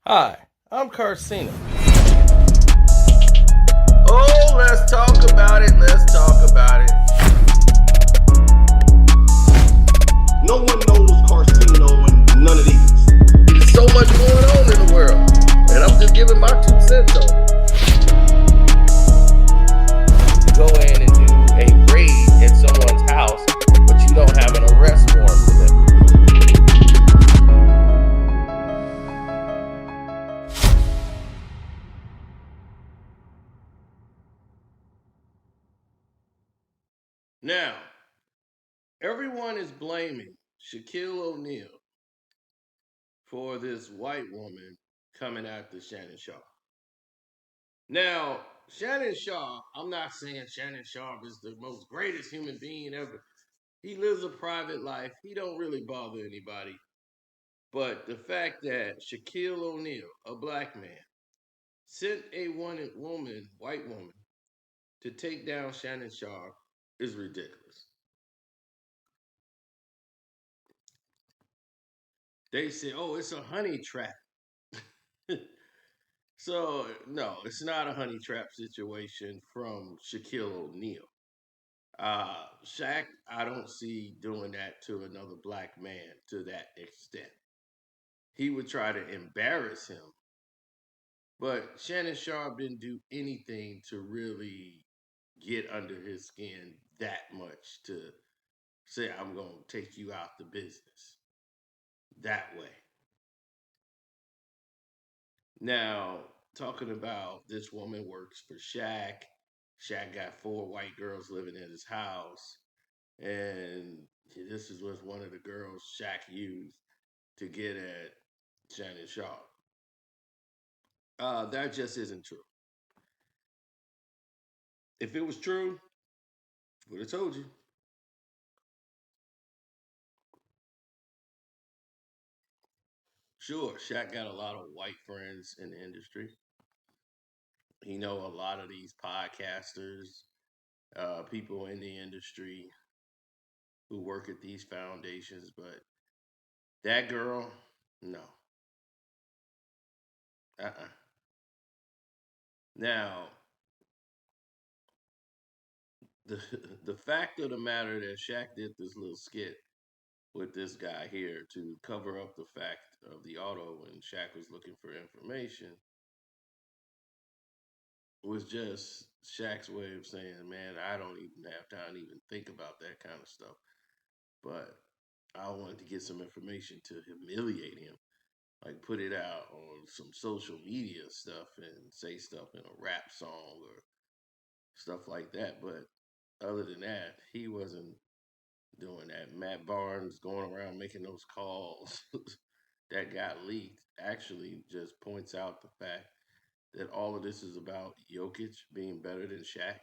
Hi, I'm Carcino. Oh, let's talk about it. Let's talk about it. No one knows Carcino and none of these. There's so much going on in the world, and I'm just giving my 2 cents on it. To go in and do a raid at someone's house, but you don't have an arrest warrant for them. Now, everyone is blaming Shaquille O'Neal for this white woman coming after Shannon Sharpe. Now, Shannon Sharpe, I'm not saying Shannon Sharpe is the most greatest human being ever. He lives a private life. He don't really bother anybody. But the fact that Shaquille O'Neal, a black man, sent a white woman, to take down Shannon Sharpe is ridiculous. They say, oh, it's a honey trap. So, no, it's not a honey trap situation from Shaquille O'Neal. Shaq, I don't see doing that to another black man to that extent. He would try to embarrass him, but Shannon Sharpe didn't do anything to really get under his skin that much to say, I'm going to take you out the business that way. Now, talking about this woman works for Shaq. Shaq got 4 white girls living in his house. And this was one of the girls Shaq used to get at Shannon Sharpe. That just isn't true. If it was true, would have told you. Sure, Shaq got a lot of white friends in the industry. He know a lot of these podcasters, people in the industry who work at these foundations, but that girl, no. Uh-uh. Now, the the fact of the matter that Shaq did this little skit with this guy here to cover up the fact of the auto when Shaq was looking for information was just Shaq's way of saying, "Man, I don't even have time to even think about that kind of stuff." But I wanted to get some information to humiliate him, like put it out on some social media stuff and say stuff in a rap song or stuff like that. But other than that, he wasn't doing that. Matt Barnes going around making those calls that got leaked actually just points out the fact that all of this is about Jokic being better than Shaq.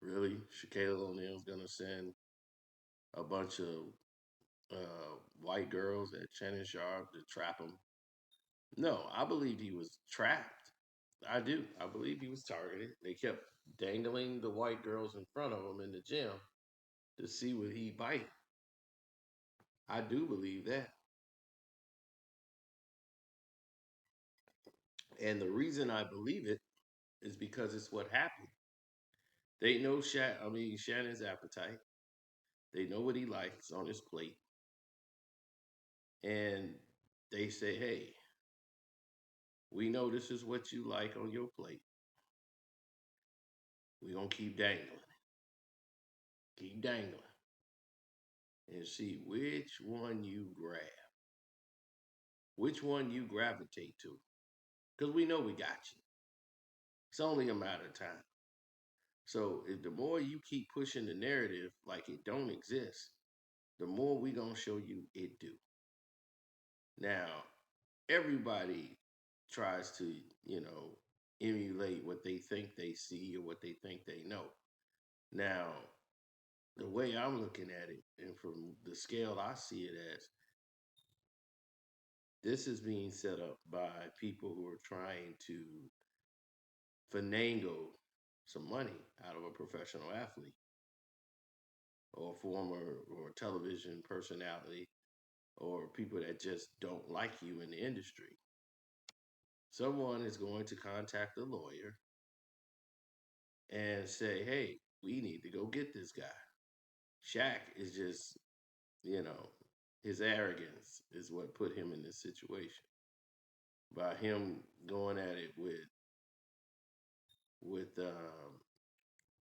Really, Shaquille O'Neal's gonna send a bunch of white girls at Shannon Sharpe to trap him. No, I believe he was trapped. I do. I believe he was targeted. They kept dangling the white girls in front of him in the gym to see would he bite. I do believe that. And the reason I believe it is because it's what happened. They know Shannon's appetite. They know what he likes on his plate. And they say, hey, we know this is what you like on your plate. We're going to keep dangling. Keep dangling. And see which one you grab. Which one you gravitate to. Because we know we got you. It's only a matter of time. So if the more you keep pushing the narrative like it don't exist, the more we gonna show you it do. Now, everybody tries to, emulate what they think they see or what they think they know. Now, the way I'm looking at it, and from the scale I see it as, this is being set up by people who are trying to finagle some money out of a professional athlete or former or television personality or people that just don't like you in the industry. someone is going to contact the lawyer and say, "Hey, we need to go get this guy." Shaq is just, you know, his arrogance is what put him in this situation. By him going at it with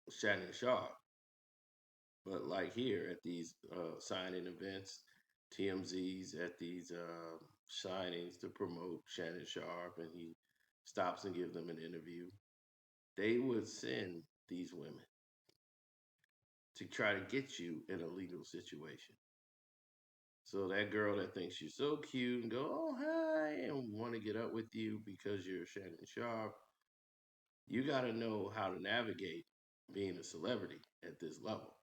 Shannon Sharpe, but like here at these signing events, TMZ's at these signings to promote Shannon Sharpe, and he stops and gives them an interview. They would send these women to try to get you in a legal situation. So that girl that thinks you're so cute and go, "Oh hi," and want to get up with you because you're Shannon Sharp, you got to know how to navigate being a celebrity at this level.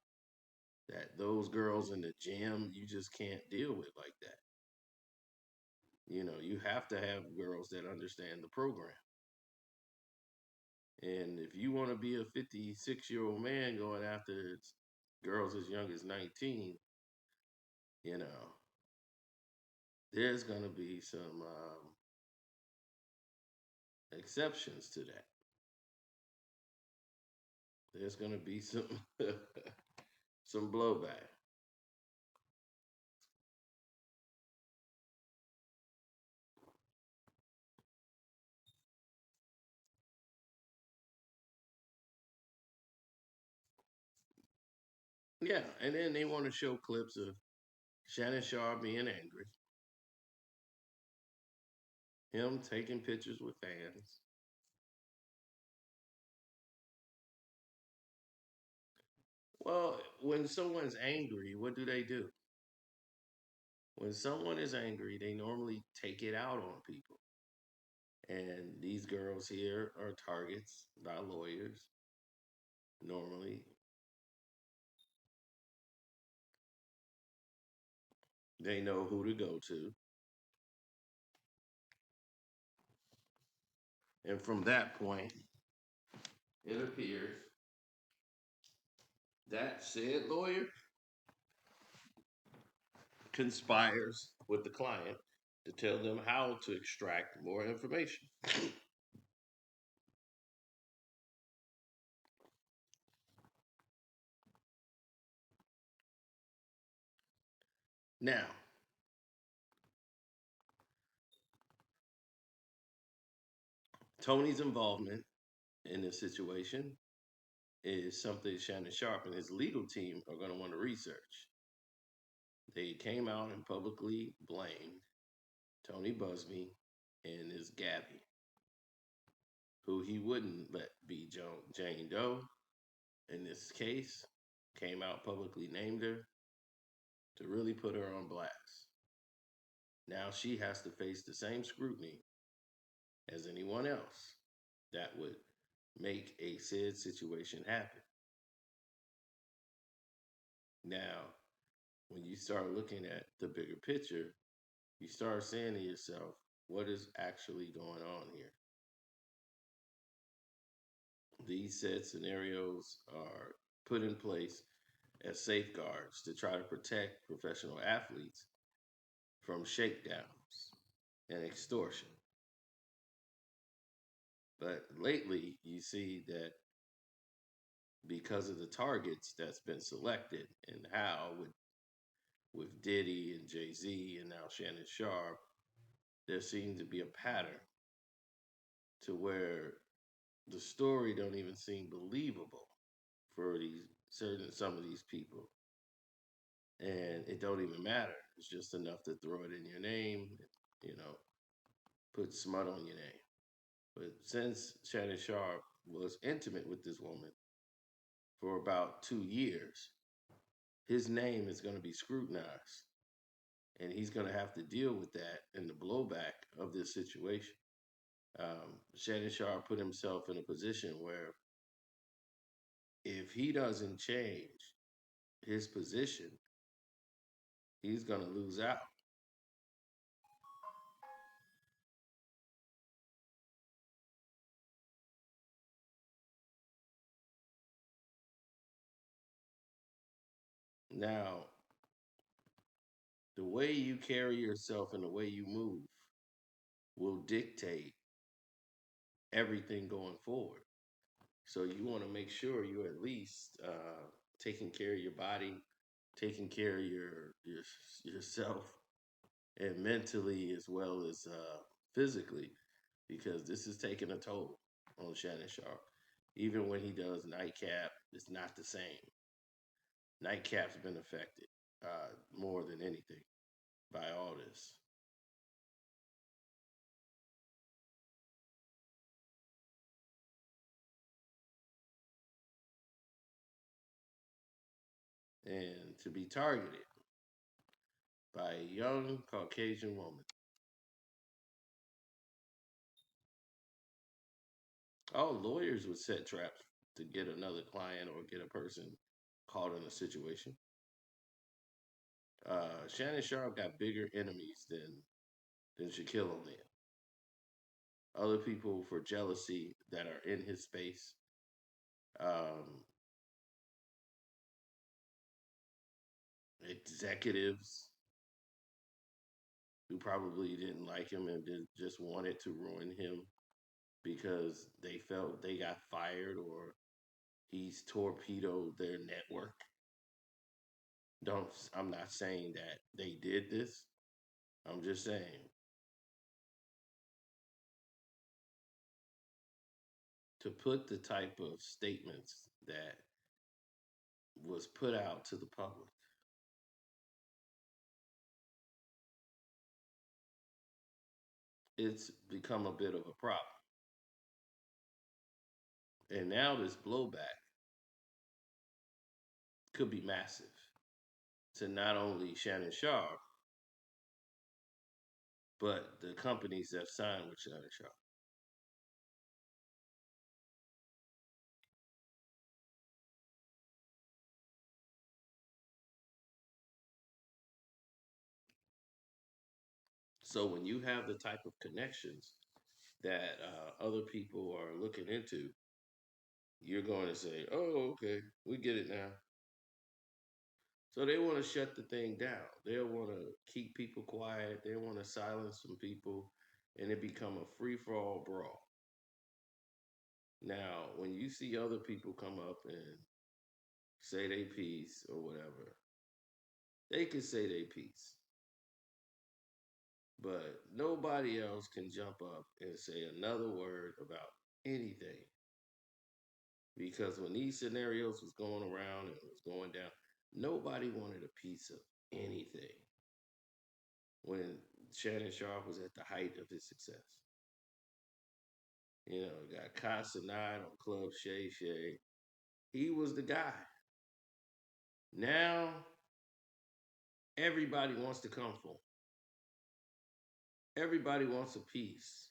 That those girls in the gym, you just can't deal with like that. You have to have girls that understand the program. And if you want to be a 56-year-old man going after girls as young as 19, you know, there's going to be some exceptions to that. There's going to be some some blowback. Yeah, and then they want to show clips of Shannon Sharp being angry, him taking pictures with fans. Well, when someone's angry, what do they do? When someone is angry, they normally take it out on people. And these girls here are targets by lawyers. Normally, they know who to go to. And from that point, it appears that said lawyer conspires with the client to tell them how to extract more information. Now, Tony's involvement in this situation is something Shannon Sharp and his legal team are going to want to research. They came out and publicly blamed Tony Busby and his Gabby, who he wouldn't let be Jane Doe in this case, came out publicly named her to really put her on blast. Now she has to face the same scrutiny as anyone else that would make a said situation happen. Now, when you start looking at the bigger picture, you start saying to yourself, what is actually going on here? These said scenarios are put in place as safeguards to try to protect professional athletes from shakedowns and extortion. But lately, you see that because of the targets that's been selected and how with Diddy and Jay Z and now Shannon Sharp, there seems to be a pattern to where the story don't even seem believable for these certain some of these people, and it don't even matter. It's just enough to throw it in your name, you know, put smut on your name. But since Shannon Sharp was intimate with this woman for about 2 years, his name is going to be scrutinized, and he's going to have to deal with that and the blowback of this situation. Shannon Sharp put himself in a position where if he doesn't change his position, he's going to lose out. Now, the way you carry yourself and the way you move will dictate everything going forward. So you want to make sure you're at least taking care of your body, taking care of yourself, and mentally as well as physically, because this is taking a toll on Shannon Sharp. Even when he does nightcap, it's not the same. Nightcap's been affected more than anything by all this. And to be targeted by a young Caucasian woman. All lawyers would set traps to get another client or get a person caught in a situation. Shannon Sharp got bigger enemies than Shaquille O'Neal. Other people for jealousy that are in his space. Um, Executives who probably didn't like him and just wanted to ruin him because they felt they got fired or he's torpedoed their network. Don't I'm not saying that they did this. I'm just saying to put the type of statements that was put out to the public, it's become a bit of a problem. And now this blowback could be massive to not only Shannon Sharp, but the companies that signed with Shannon Sharp. So when you have the type of connections that other people are looking into, you're going to say, "Oh, okay, we get it now." So they want to shut the thing down. They want to keep people quiet. They want to silence some people, and it become a free for all brawl. Now, when you see other people come up and say they piece or whatever, they can say they piece, but nobody else can jump up and say another word about anything. Because when these scenarios was going around and was going down, nobody wanted a piece of anything. When Shannon Sharp was at the height of his success, got Casanat on Club Shay Shay. He was the guy. Now everybody wants to come for him. Everybody wants a piece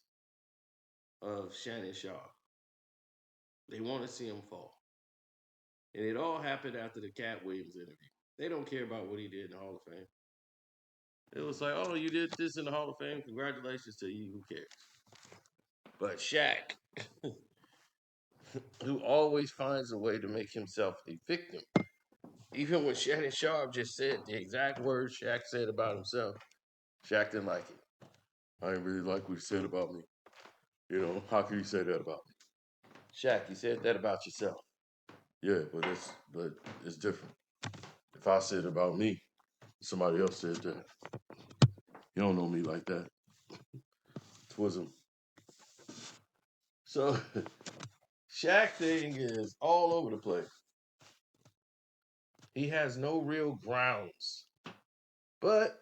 of Shannon Sharp. They want to see him fall. And it all happened after the Cat Williams interview. They don't care about what he did in the Hall of Fame. It was like, oh, you did this in the Hall of Fame. Congratulations to you. Who cares? But Shaq, who always finds a way to make himself a victim, even when Shannon Sharp just said the exact words Shaq said about himself, Shaq didn't like it. I didn't really like what he said about me. How could you say that about me? Shaq, you said that about yourself. Yeah, but it's different. If I said it about me, somebody else said that. You don't know me like that. Twism. So Shaq thing is all over the place. He has no real grounds, but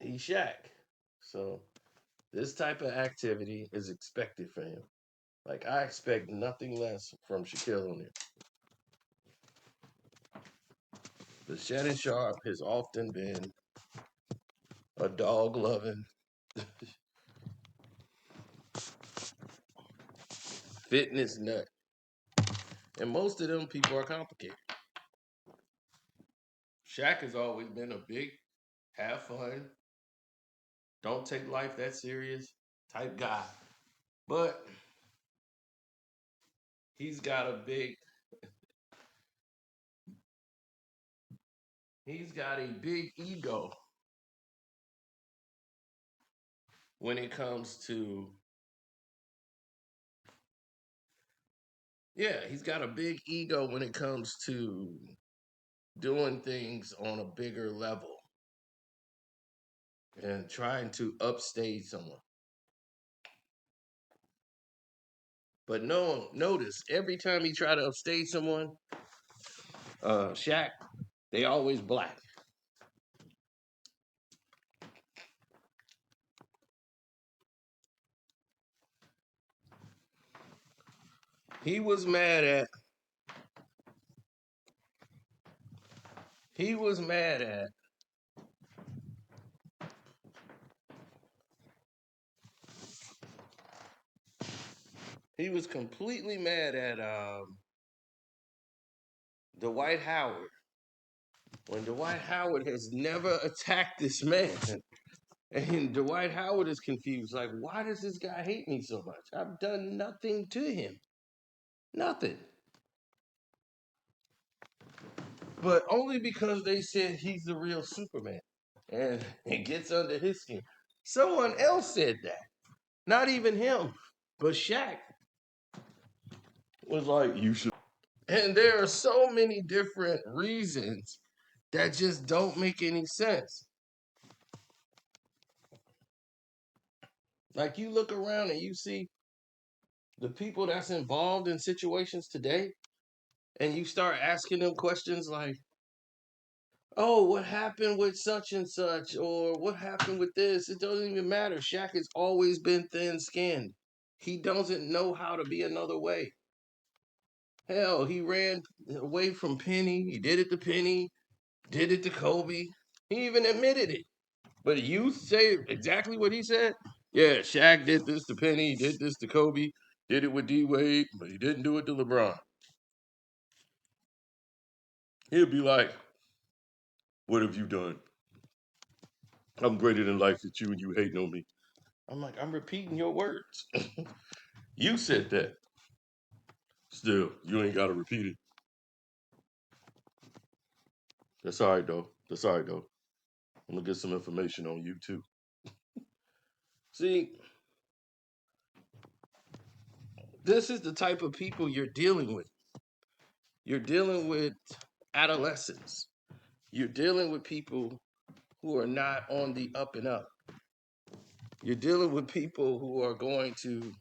he's Shaq. So this type of activity is expected for him. Like I expect nothing less from Shaquille O'Neal. But Shannon Sharp has often been a dog loving, fitness nut. And most of them people are complicated. Shaq has always been a big, have fun, don't take life that serious type guy. But he's got a big he's got a big ego when it comes to Yeah, he's got a big ego when it comes to doing things on a bigger level and trying to upstage someone. But no, notice every time he tried to upstage someone, Shaq, they always black. He was mad at. He was mad at. He was completely mad at Dwight Howard when Dwight Howard has never attacked this man. And Dwight Howard is confused. Like, why does this guy hate me so much? I've done nothing to him. Nothing. But only because they said he's the real Superman. And it gets under his skin. Someone else said that. Not even him. But Shaq was like, you should. And there are so many different reasons that just don't make any sense. Like you look around and you see the people that's involved in situations today, and you start asking them questions like, oh, what happened with such and such, or what happened with this? It doesn't even matter. Shaq has always been thin skinned. He doesn't know how to be another way. Hell, he ran away from Penny. He did it to Penny, did it to Kobe. He even admitted it. But you say exactly what he said? Yeah, Shaq did this to Penny, did this to Kobe, did it with D Wade, but he didn't do it to LeBron. He'll be like, what have you done? I'm greater than life at you and you hating on me. I'm like, I'm repeating your words. You said that. Still, you ain't got to repeat it. That's all right, though. That's all right, though. I'm going to get some information on you, too. See, this is the type of people you're dealing with. You're dealing with adolescents. You're dealing with people who are not on the up and up. You're dealing with people who are going to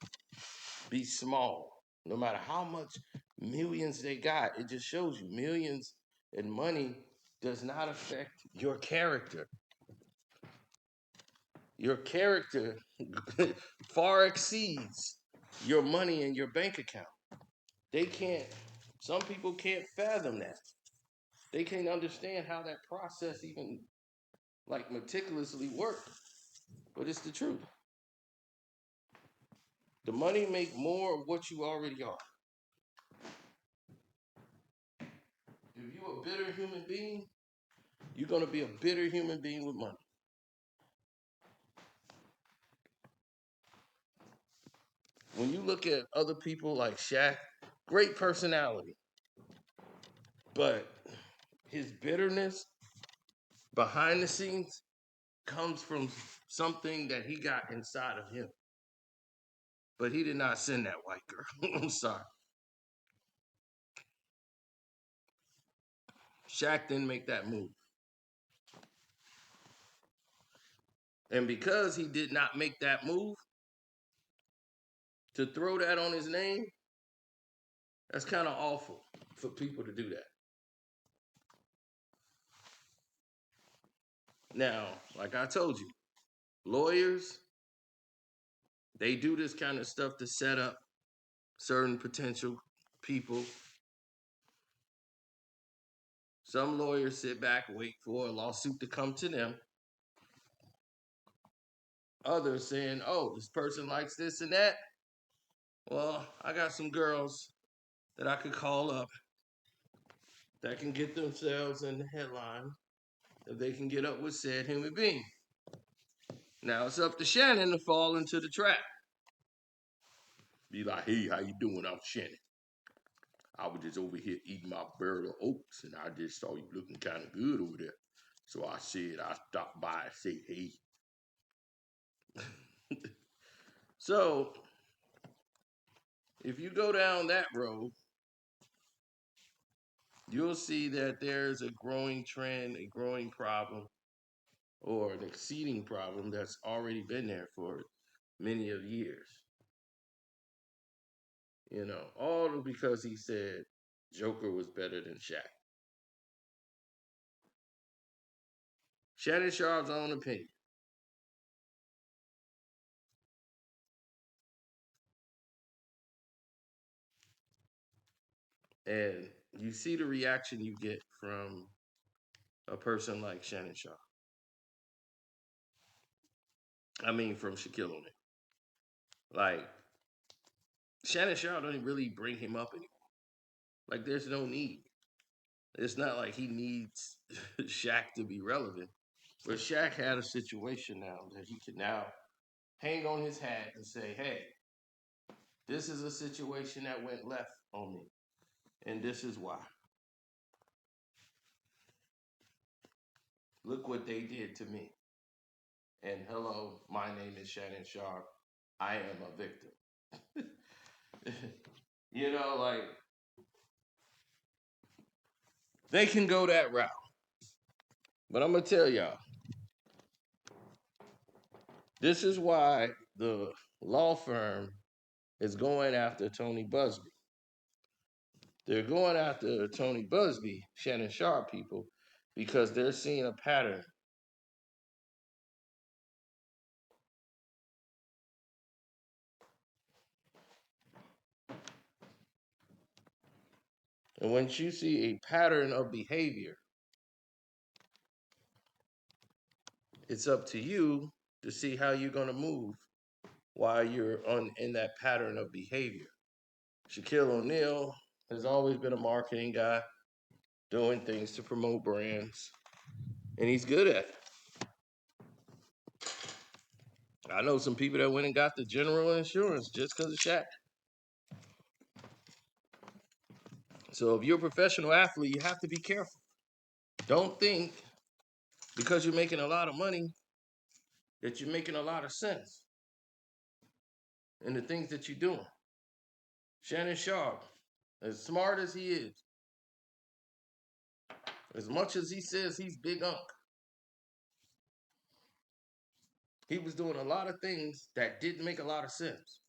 be small. No matter how much millions they got, it just shows you millions and money does not affect your character. Your character far exceeds your money in your bank account. They can't, some people can't fathom that. They can't understand how that process even like meticulously works. But it's the truth. The money make more of what you already are. If you're a bitter human being, you're going to be a bitter human being with money. When you look at other people like Shaq, great personality, but his bitterness behind the scenes comes from something that he got inside of him. But he did not send that white girl. I'm sorry. Shaq didn't make that move. And because he did not make that move, to throw that on his name, that's kind of awful for people to do that. Now, like I told you, lawyers, they do this kind of stuff to set up certain potential people. Some lawyers sit back, wait for a lawsuit to come to them. Others saying, oh, this person likes this and that. Well, I got some girls that I could call up that can get themselves in the headline if they can get up with said human being. Now it's up to Shannon to fall into the trap. Be like, hey, how you doing? I'm Shannon. I was just over here eating my barrel of oats, and I just saw you looking kind of good over there. So I said I stopped by and say, hey. So if you go down that road, you'll see that there's a growing trend, a growing problem, or an exceeding problem that's already been there for many of years. All because he said Joker was better than Shaq. Shannon Sharp's own opinion. And you see the reaction you get from a person like Shannon Sharp. I mean, from Shaquille O'Neal. Like, Shannon Sharp don't really bring him up anymore. Like, there's no need. It's not like he needs Shaq to be relevant. But Shaq had a situation now that he can now hang on his hat and say, hey, this is a situation that went left on me. And this is why. Look what they did to me. And hello, my name is Shannon Sharp. I am a victim. Like they can go that route. But I'm gonna tell y'all, this is why the law firm is going after Tony Busby. They're going after Tony Busby, Shannon Sharp people, because they're seeing a pattern. And once you see a pattern of behavior, it's up to you to see how you're gonna move while you're in that pattern of behavior. Shaquille O'Neal has always been a marketing guy, doing things to promote brands, and he's good at it. I know some people that went and got the general insurance just because of Shaq. So if you're a professional athlete, you have to be careful. Don't think because you're making a lot of money that you're making a lot of sense in the things that you're doing. Shannon Sharp, as smart as he is, as much as he says he's big unk, he was doing a lot of things that didn't make a lot of sense.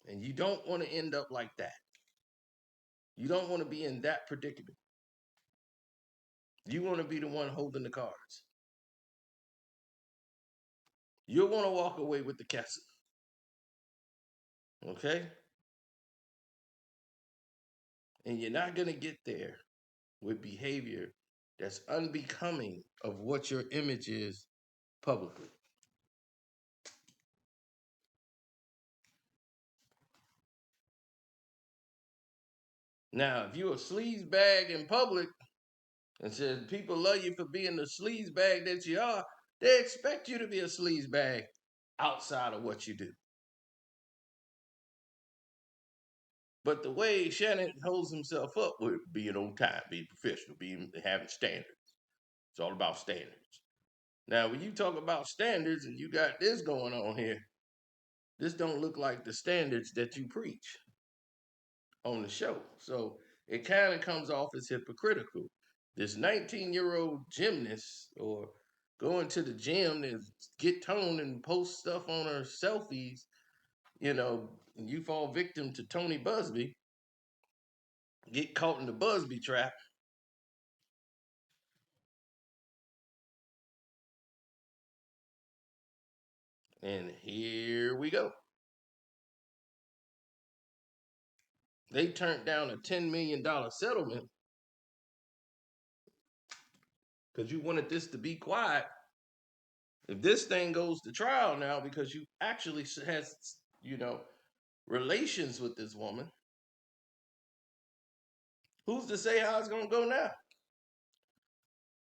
And you don't want to end up like that. You don't want to be in that predicament. You want to be the one holding the cards. You'll want to walk away with the castle. Okay? And you're not going to get there with behavior that's unbecoming of what your image is publicly. Now, if you're a sleaze bag in public and says people love you for being the sleaze bag that you are, they expect you to be a sleaze bag outside of what you do. But the way Shannon holds himself up with being on time, being professional, having standards. It's all about standards. Now, when you talk about standards and you got this going on here, this don't look like the standards that you preach on the show. So it kind of comes off as hypocritical. This 19-year-old gymnast or going to the gym and get toned and post stuff on her selfies, and you fall victim to Tony Busby, get caught in the Busby trap. And here we go. They turned down a $10 million settlement because you wanted this to be quiet. If this thing goes to trial now because you actually has, relations with this woman, who's to say how it's going to go now?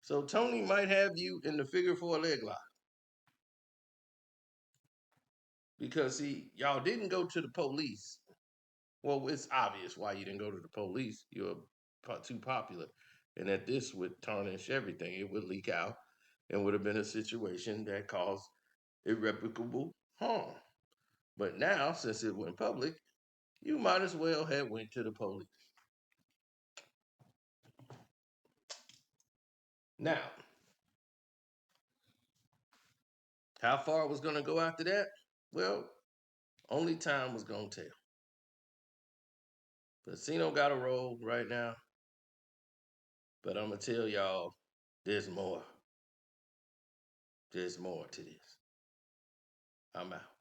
So Tony might have you in the figure four leg lock. Because, see, y'all didn't go to the police. Well, it's obvious why you didn't go to the police. You're too popular. And that this would tarnish everything. It would leak out and would have been a situation that caused irreparable harm. But now, since it went public, you might as well have went to the police. Now, how far it was going to go after that? Well, only time was going to tell. Casino got a roll right now, but I'm going to tell y'all there's more. There's more to this. I'm out.